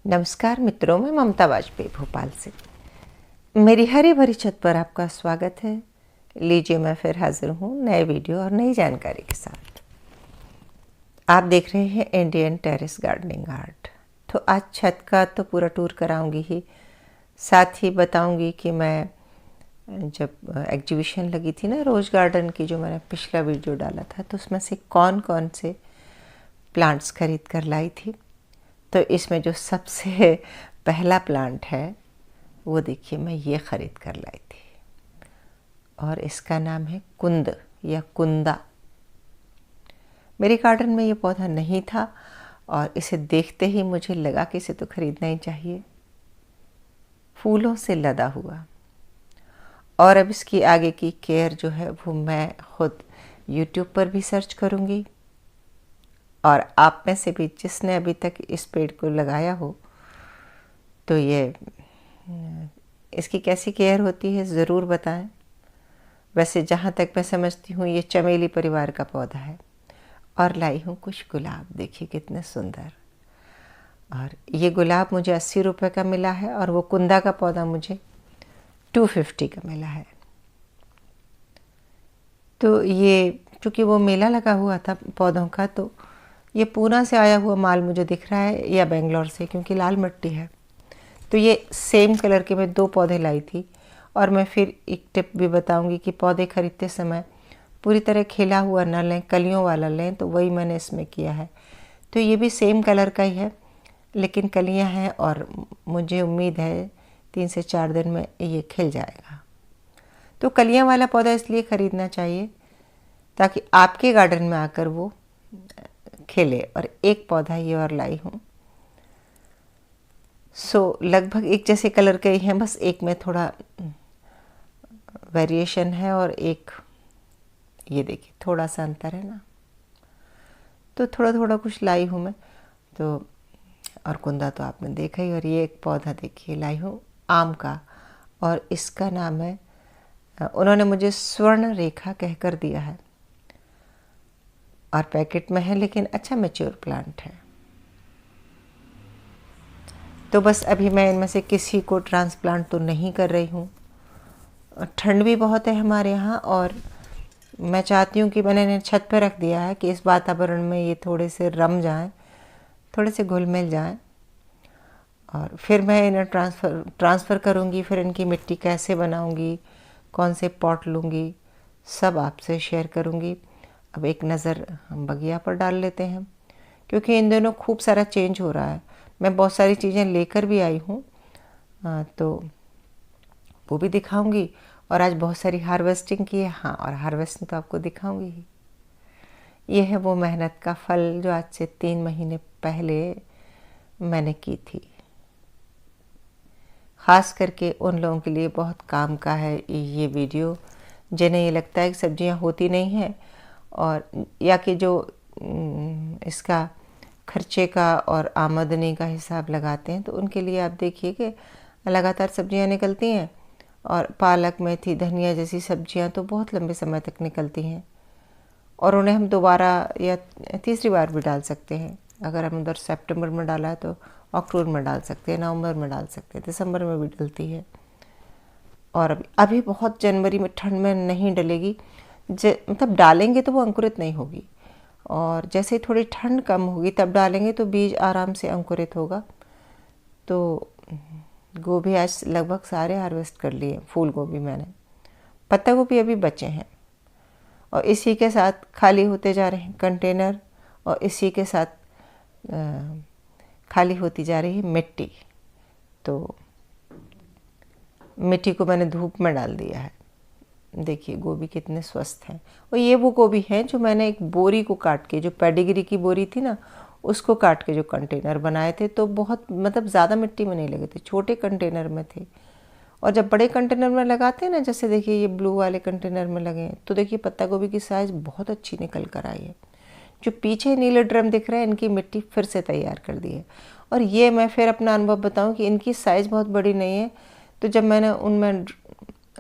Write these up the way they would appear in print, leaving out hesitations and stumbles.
नमस्कार मित्रों, मैं ममता वाजपेयी भोपाल से। मेरी हरी भरी छत पर आपका स्वागत है। लीजिए, मैं फिर हाजिर हूँ नए वीडियो और नई जानकारी के साथ। आप देख रहे हैं इंडियन टेरेस गार्डनिंग आर्ट। तो आज छत का तो पूरा टूर कराऊंगी ही, साथ ही बताऊंगी कि मैं जब एग्जीबिशन लगी थी ना रोज़ गार्डन की, जो मैंने पिछला वीडियो डाला था, तो उसमें से कौन कौन से प्लांट्स खरीद कर लाई थी। तो इसमें जो सबसे पहला प्लांट है वो देखिए, मैं ये ख़रीद कर लाई थी और इसका नाम है कुंद या कुंदा। मेरे गार्डन में ये पौधा नहीं था और इसे देखते ही मुझे लगा कि इसे तो ख़रीदना ही चाहिए। फूलों से लदा हुआ, और अब इसकी आगे की केयर जो है वो मैं खुद YouTube पर भी सर्च करूँगी, और आप में से भी जिसने अभी तक इस पेड़ को लगाया हो तो ये इसकी कैसी केयर होती है ज़रूर बताएं। वैसे जहाँ तक मैं समझती हूँ ये चमेली परिवार का पौधा है। और लाई हूँ कुछ गुलाब, देखिए कितने सुंदर। और ये गुलाब मुझे 80 रुपये का मिला है और वो कुंदा का पौधा मुझे 250 का मिला है। तो ये चूँकि वो मेला लगा हुआ था पौधों का, तो ये पूना से आया हुआ माल मुझे दिख रहा है, या बेंगलोर से, क्योंकि लाल मिट्टी है। तो ये सेम कलर के मैं 2 पौधे लाई थी। और मैं फिर एक टिप भी बताऊंगी कि पौधे खरीदते समय पूरी तरह खिला हुआ ना लें, कलियों वाला लें। तो वही मैंने इसमें किया है। तो ये भी सेम कलर का ही है, लेकिन कलियां हैं और मुझे उम्मीद है 3 से 4 दिन में ये खिल जाएगा। तो कलियां वाला पौधा इसलिए ख़रीदना चाहिए ताकि आपके गार्डन में आकर वो खिले। और एक पौधा ये और लाई हूँ। लगभग एक जैसे कलर के ही हैं, बस एक में थोड़ा वेरिएशन है और एक ये देखिए थोड़ा सा अंतर है ना। तो थोड़ा थोड़ा कुछ लाई हूँ मैं। तो और कुंदा तो आपने देखा ही। और ये एक पौधा देखिए लाई हूँ आम का, और इसका नाम है, उन्होंने मुझे स्वर्ण रेखा कहकर दिया है और पैकेट में है, लेकिन अच्छा मैच्योर प्लांट है। तो बस अभी मैं इनमें से किसी को ट्रांसप्लांट तो नहीं कर रही हूँ। ठंड भी बहुत है हमारे यहाँ, और मैं चाहती हूँ कि मैंने इन्हें छत पर रख दिया है कि इस वातावरण में ये थोड़े से रम जाएं, थोड़े से घुल मिल जाएं। और फिर मैं इन्हें ट्रांसफ़र करूँगी। फिर इनकी मिट्टी कैसे बनाऊँगी, कौन से पॉट लूँगी, सब आपसे शेयर करूँगी। अब एक नज़र हम बगिया पर डाल लेते हैं, क्योंकि इन दिनों खूब सारा चेंज हो रहा है। मैं बहुत सारी चीज़ें लेकर भी आई हूँ, तो वो भी दिखाऊंगी। और आज बहुत सारी हार्वेस्टिंग की है, हाँ, और हार्वेस्टिंग तो आपको दिखाऊंगी ही। ये है वो मेहनत का फल जो आज से 3 महीने पहले मैंने की थी। ख़ास करके उन लोगों के लिए बहुत काम का है ये वीडियो, जिन्हें ये लगता है कि सब्जियां होती नहीं हैं, और या कि जो इसका खर्चे का और आमदनी का हिसाब लगाते हैं। तो उनके लिए आप देखिए कि लगातार सब्जियां निकलती हैं, और पालक, मेथी, धनिया जैसी सब्जियां तो बहुत लंबे समय तक निकलती हैं, और उन्हें हम दोबारा या तीसरी बार भी डाल सकते हैं। अगर हम उधर सितंबर में डाला है तो अक्टूबर में डाल सकते हैं, नवंबर में डाल सकते हैं, दिसंबर में भी डलती है। और अभी बहुत जनवरी में ठंड में नहीं डलेगी, मतलब डालेंगे तो वो अंकुरित नहीं होगी। और जैसे ही थोड़ी ठंड कम होगी तब डालेंगे तो बीज आराम से अंकुरित होगा। तो गोभी आज लगभग सारे हार्वेस्ट कर लिए। फूल गोभी मैंने, पत्ता गोभी अभी बचे हैं। और इसी के साथ खाली होते जा रहे हैं कंटेनर, और इसी के साथ खाली होती जा रही है मिट्टी। तो मिट्टी को मैंने धूप में डाल दिया है। देखिए गोभी कितने स्वस्थ हैं। और ये वो गोभी हैं जो मैंने एक बोरी को काट के, जो पेडिग्री की बोरी थी ना, उसको काट के जो कंटेनर बनाए थे। तो बहुत मतलब ज़्यादा मिट्टी में नहीं लगे थे, छोटे कंटेनर में थे। और जब बड़े कंटेनर में लगाते हैं ना, जैसे देखिए ये ब्लू वाले कंटेनर में लगे हैं, तो देखिए पत्ता गोभी की साइज़ बहुत अच्छी निकल कर आई है। जो पीछे नीले ड्रम दिख रहे हैं, इनकी मिट्टी फिर से तैयार कर दी है। और ये मैं फिर अपना अनुभव बताऊं कि इनकी साइज़ बहुत बड़ी नहीं है। तो जब मैंने उनमें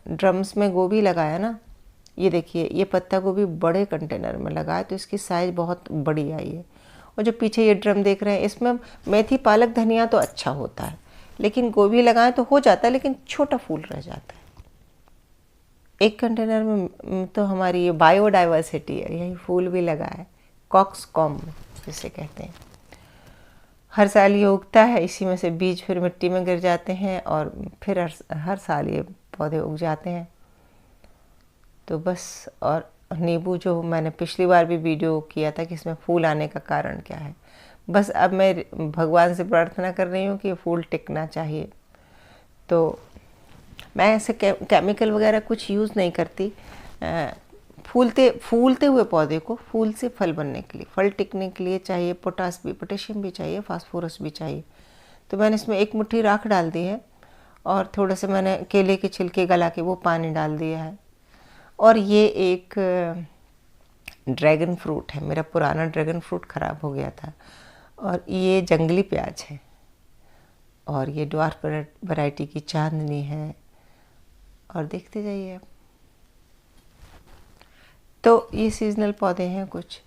ड्रम्स में गोभी लगाया ना, ये देखिए ये पत्ता गोभी बड़े कंटेनर में लगा है, तो इसकी साइज़ बहुत बड़ी आई है। और जो पीछे ये ड्रम देख रहे हैं इसमें मेथी पालक धनिया तो अच्छा होता है, लेकिन गोभी लगाएं तो हो जाता है, लेकिन छोटा फूल रह जाता है। एक कंटेनर में तो हमारी ये बायोडाइवर्सिटी है, यही फूल भी लगा है, कॉक्सकॉम जिसे कहते हैं। हर साल ये उगता है, इसी में से बीज फिर मिट्टी में गिर जाते हैं और फिर हर साल ये पौधे उग जाते हैं। तो बस, और नींबू जो मैंने पिछली बार भी वीडियो किया था कि इसमें फूल आने का कारण क्या है, बस अब मैं भगवान से प्रार्थना कर रही हूँ कि ये फूल टिकना चाहिए। तो मैं ऐसे केमिकल वगैरह कुछ यूज़ नहीं करती। फूलते हुए पौधे को फूल से फल बनने के लिए, फल टिकने के लिए चाहिए पोटेशियम भी चाहिए, फास्फोरस भी चाहिए। तो मैंने इसमें 1 मुट्ठी राख डाल दी है और थोड़े से मैंने केले के छिलके गला के वो पानी डाल दिया है। और ये एक ड्रैगन फ्रूट है, मेरा पुराना ड्रैगन फ्रूट ख़राब हो गया था, और ये जंगली प्याज है, और ये ड्वार्फ वैरायटी की चांदनी है, और देखते जाइए आप। तो ये सीजनल पौधे हैं कुछ।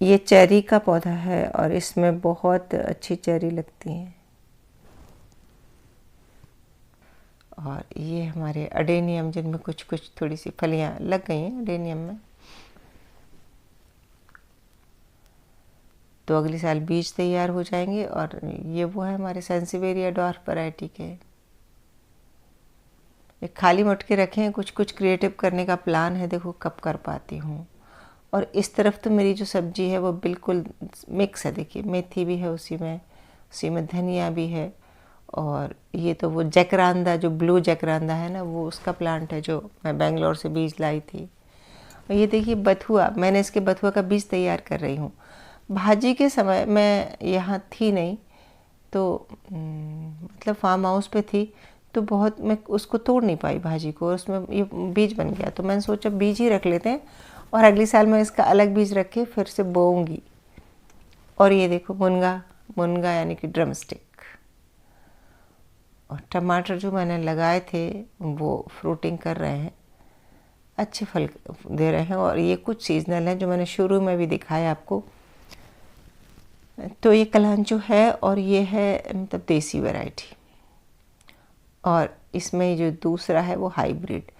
ये चेरी का पौधा है और इसमें बहुत अच्छी चेरी लगती हैं। और ये हमारे अडेनियम, जिनमें कुछ कुछ थोड़ी सी फलियां लग गई हैं अडेनियम में। तो अगले साल बीज तैयार हो जाएंगे। और ये वो है हमारे सेंसिवेरिया ड्वार्फ वैरायटी के। एक खाली मटके रखे हैं, कुछ कुछ क्रिएटिव करने का प्लान है, देखो कब कर पाती हूँ। और इस तरफ तो मेरी जो सब्जी है वो बिल्कुल मिक्स है, देखिए मेथी भी है उसी में धनिया भी है, और ये तो वो जैकरांदा, जो ब्लू जैकरांदा है ना, वो उसका प्लांट है जो मैं बेंगलोर से बीज लाई थी। और ये देखिए बथुआ, मैंने इसके बथुआ का बीज तैयार कर रही हूँ। भाजी के समय मैं यहाँ थी नहीं, तो मतलब फार्म हाउस पे थी, तो बहुत मैं उसको तोड़ नहीं पाई भाजी को, और उसमें ये बीज बन गया। तो मैंने सोचा बीज ही रख लेते हैं, और अगले साल मैं इसका अलग बीज रख के फिर से बोऊंगी। और ये देखो मुनगा यानी कि ड्रम स्टिक। और टमाटर जो मैंने लगाए थे वो फ्रूटिंग कर रहे हैं, अच्छे फल दे रहे हैं। और ये कुछ सीजनल हैं जो मैंने शुरू में भी दिखाया आपको। तो ये कलांचो है, और ये है मतलब देसी वैरायटी। और इसमें जो दूसरा है वो हाइब्रिड।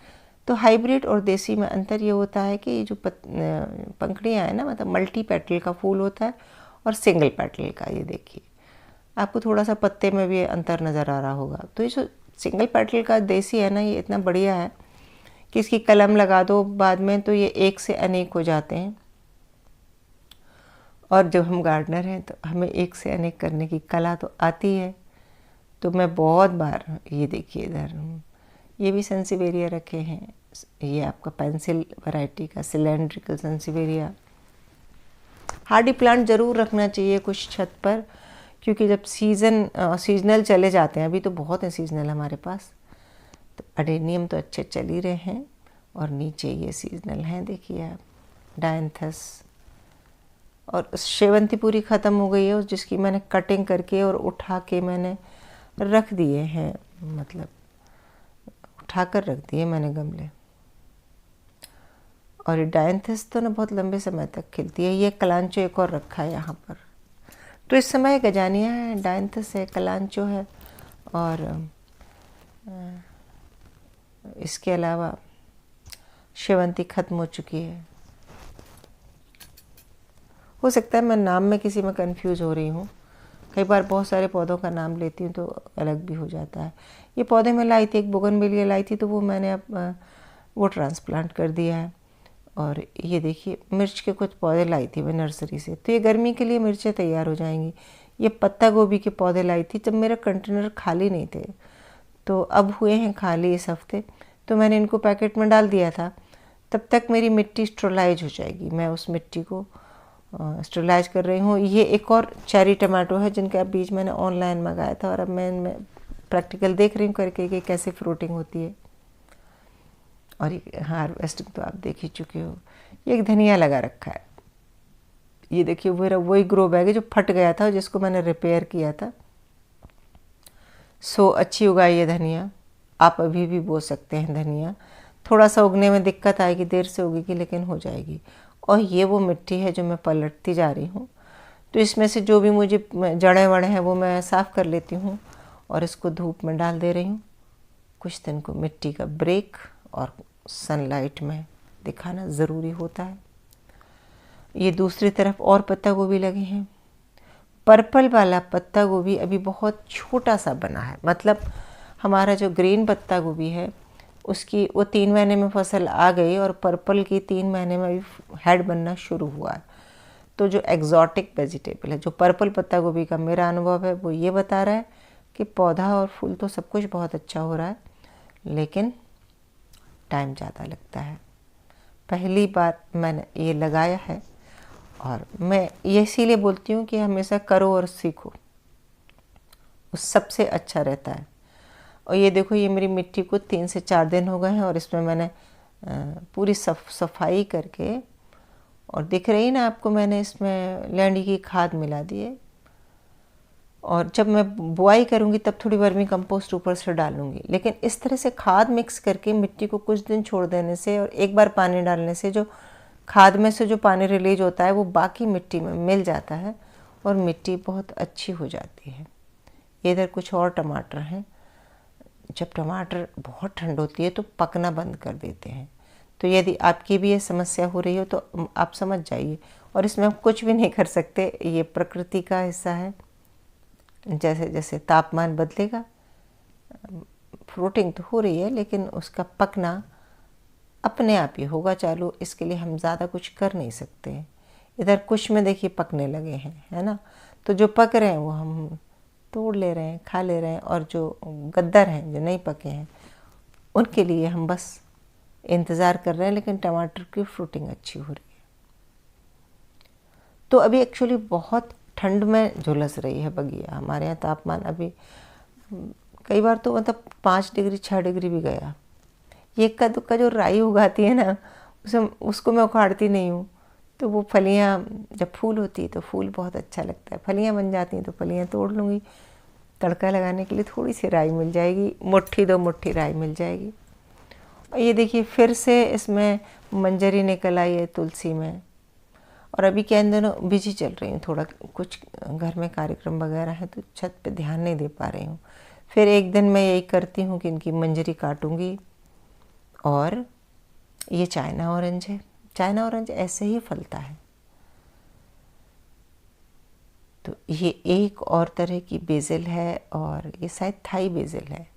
तो हाइब्रिड और देसी में अंतर ये होता है कि ये जो पंखड़ियाँ हैं ना, मतलब मल्टी पेटल का फूल होता है और सिंगल पेटल का। ये देखिए आपको थोड़ा सा पत्ते में भी अंतर नज़र आ रहा होगा। तो ये जो सिंगल पेटल का देसी है ना, ये इतना बढ़िया है कि इसकी कलम लगा दो बाद में तो ये एक से अनेक हो जाते हैं। और जब हम गार्डनर हैं तो हमें एक से अनेक करने की कला तो आती है। तो मैं बहुत बार, ये देखिए इधर ये भी सेंसिवेरिया रखे हैं। ये आपका पेंसिल वैरायटी का सिलेंड्रिकल सेंसिवेरिया। हार्डी प्लांट ज़रूर रखना चाहिए कुछ छत पर, क्योंकि जब सीजनल चले जाते हैं, अभी तो बहुत है सीजनल हमारे पास। तो अडेनियम तो अच्छे चल ही रहे हैं, और नीचे ये सीजनल हैं, देखिए आप, डायंथस। और शेवंती पूरी ख़त्म हो गई है, जिसकी मैंने कटिंग करके और उठा के मैंने रख दिए हैं, मतलब उठाकर रख दिए मैंने गमले। और ये डायंथस तो ना बहुत लंबे समय तक खिलती है। ये कलांचो एक और रखा है यहाँ पर। तो इस समय गजानिया है, डायंथस है, कलांचो है, और इसके अलावा शेवंती ख़त्म हो चुकी है। हो सकता है मैं नाम में किसी में कंफ्यूज हो रही हूँ, कई बार बहुत सारे पौधों का नाम लेती हूँ तो अलग भी हो जाता है। ये पौधे मैं लाई थी, एक बोगनवेलिया लाई थी, तो वो मैंने अब वो ट्रांसप्लांट कर दिया है। और ये देखिए मिर्च के कुछ पौधे लाई थी मैं नर्सरी से, तो ये गर्मी के लिए मिर्चें तैयार हो जाएंगी। ये पत्ता गोभी के पौधे लाई थी जब मेरा कंटेनर खाली नहीं थे, तो अब हुए हैं खाली इस हफ्ते, तो मैंने इनको पैकेट में डाल दिया था। तब तक मेरी मिट्टी स्टेरलाइज हो जाएगी, मैं उस मिट्टी को स्टेरलाइज कर रही हूँ। ये एक और चेरी टमाटो है जिनका बीज मैंने ऑनलाइन मंगाया था, और अब मैं इनमें प्रैक्टिकल देख रही हूँ करके कि कैसे फ्रूटिंग होती है। और ये हार्वेस्टिंग तो आप देख ही चुके हो। ये एक धनिया लगा रखा है, ये देखिए वही ग्रो बैग है जो फट गया था, जिसको मैंने रिपेयर किया था। सो अच्छी उगाई है धनिया, आप अभी भी बो सकते हैं धनिया। थोड़ा सा उगने में दिक्कत आएगी, देर से उगेगी, लेकिन हो जाएगी। और ये वो मिट्टी है जो मैं पलटती जा रही हूँ। तो इसमें से जो भी मुझे जड़ें वड़े हैं वो मैं साफ़ कर लेती हूँ और इसको धूप में डाल दे रही हूँ। कुछ दिन को मिट्टी का ब्रेक और सनलाइट में दिखाना ज़रूरी होता है। ये दूसरी तरफ और पत्ता गोभी लगे हैं। पर्पल वाला पत्ता गोभी अभी बहुत छोटा सा बना है, मतलब हमारा जो ग्रीन पत्ता गोभी है उसकी वो 3 महीने में फसल आ गई और पर्पल की 3 महीने में अभी हेड बनना शुरू हुआ है। तो जो एग्जॉटिक वेजिटेबल है, जो पर्पल पत्ता गोभी का मेरा अनुभव है वो ये बता रहा है कि पौधा और फूल तो सब कुछ बहुत अच्छा हो रहा है, लेकिन टाइम ज़्यादा लगता है। पहली बार मैंने ये लगाया है और मैं ये इसीलिए बोलती हूँ कि हमेशा करो और सीखो, वो सबसे अच्छा रहता है। और ये देखो, ये मेरी मिट्टी को 3 से 4 दिन हो गए हैं और इसमें मैंने पूरी सफाई करके, और दिख रही ना आपको, मैंने इसमें लैंडी की खाद मिला दी है। और जब मैं बुआई करूँगी तब थोड़ी वर्मी कंपोस्ट ऊपर से डालूँगी। लेकिन इस तरह से खाद मिक्स करके मिट्टी को कुछ दिन छोड़ देने से और एक बार पानी डालने से जो खाद में से जो पानी रिलीज होता है वो बाकी मिट्टी में मिल जाता है और मिट्टी बहुत अच्छी हो जाती है। इधर कुछ और टमाटर हैं। जब टमाटर बहुत ठंड होती है तो पकना बंद कर देते हैं। तो यदि आपकी भी ये समस्या हो रही हो तो आप समझ जाइए, और इसमें आप कुछ भी नहीं कर सकते, ये प्रकृति का हिस्सा है। जैसे जैसे तापमान बदलेगा, फ्रूटिंग तो हो रही है लेकिन उसका पकना अपने आप ही होगा चालू, इसके लिए हम ज़्यादा कुछ कर नहीं सकते। इधर कुछ में देखिए पकने लगे हैं, है ना। तो जो पक रहे हैं वो हम तोड़ ले रहे हैं, खा ले रहे हैं, और जो गद्दर हैं, जो नहीं पके हैं, उनके लिए हम बस इंतज़ार कर रहे हैं। लेकिन टमाटर की फ्रूटिंग अच्छी हो रही है। तो अभी एक्चुअली बहुत ठंड में झुलस रही है बगिया। हमारे यहाँ तापमान अभी कई बार तो मतलब 5 डिग्री 6 डिग्री भी गया। ये इक्का दुक्का जो राई उगाती है ना, उसको मैं उखाड़ती नहीं हूँ। तो वो फलियाँ जब फूल होती है तो फूल बहुत अच्छा लगता है, फलियाँ बन जाती हैं तो फलियाँ तोड़ लूँगी। तड़का लगाने के लिए थोड़ी सी राई मिल जाएगी, मुट्ठी 2 मुट्ठी राई मिल जाएगी। और ये देखिए फिर से इसमें मंजरी निकल आई है तुलसी में। और अभी क्या इन दिनों बिजी चल रही हूँ, थोड़ा कुछ घर में कार्यक्रम वगैरह है तो छत पे ध्यान नहीं दे पा रही हूँ। फिर एक दिन मैं यही करती हूँ कि इनकी मंजरी काटूँगी। और ये चाइना ऑरेंज है। चाइना ऑरेंज ऐसे ही फलता है। तो ये एक और तरह की बेसिल है, और ये शायद थाई बेसिल है।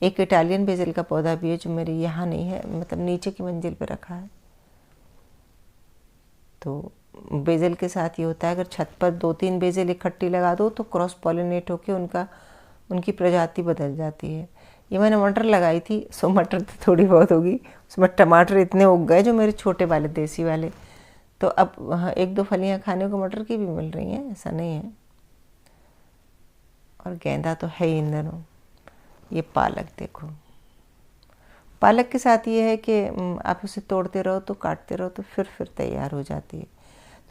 एक इटालियन बेसिल का पौधा भी है जो मेरे यहाँ नहीं है, मतलब नीचे की मंजिल पे रखा है। तो बेसिल के साथ ये होता है, अगर छत पर 2-3 बेसिल इकट्ठी लगा दो तो क्रॉस पॉलिनेट होकर उनकी प्रजाति बदल जाती है। ये मैंने मटर लगाई थी, सो मटर तो थोड़ी बहुत होगी, उसमें टमाटर इतने उग गए जो मेरे छोटे वाले देसी वाले। तो अब 1-2 फलियाँ खाने को मटर की भी मिल रही हैं, ऐसा नहीं है। और गेंदा तो है ही इन दिनों। ये पालक देखो, पालक के साथ ये है कि आप उसे तोड़ते रहो तो काटते रहो तो फिर तैयार हो जाती है।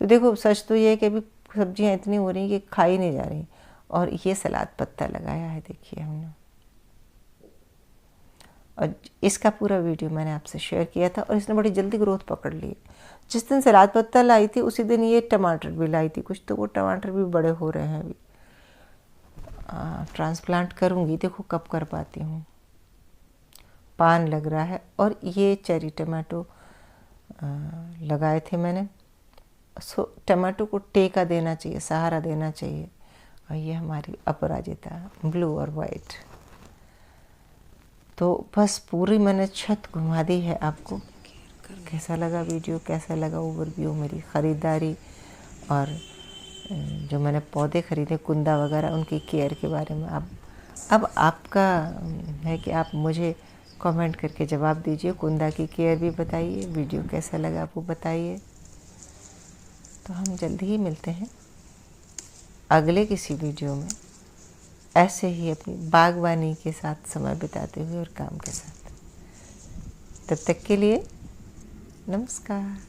तो देखो, सच तो ये है कि अभी सब्जियां इतनी हो रही कि खाई नहीं जा रही। और ये सलाद पत्ता लगाया है, देखिए हमने, और इसका पूरा वीडियो मैंने आपसे शेयर किया था और इसने बड़ी जल्दी ग्रोथ पकड़ ली। जिस दिन सलाद पत्ता लाई थी उसी दिन ये टमाटर भी लाई थी कुछ, तो वो टमाटर भी बड़े हो रहे हैं। अभी ट्रांसप्लांट करूँगी, देखो कब कर पाती हूँ। पान लग रहा है। और ये चेरी टमाटो लगाए थे मैंने। सो टमाटो को टेका देना चाहिए, सहारा देना चाहिए। और ये हमारी अपराजिता, ब्लू और वाइट। तो बस पूरी मैंने छत घुमा दी है आपको। कैसा लगा वीडियो, कैसा लगा ओवरव्यू मेरी ख़रीदारी और जो मैंने पौधे ख़रीदे कुंदा वगैरह, उनकी केयर के बारे में। अब आपका है कि आप मुझे कमेंट करके जवाब दीजिए, कुंदा की केयर भी बताइए, वीडियो कैसा लगा आपको बताइए। तो हम जल्दी ही मिलते हैं अगले किसी वीडियो में, ऐसे ही अपनी बागवानी के साथ समय बिताते हुए और काम के साथ। तब तक के लिए नमस्कार।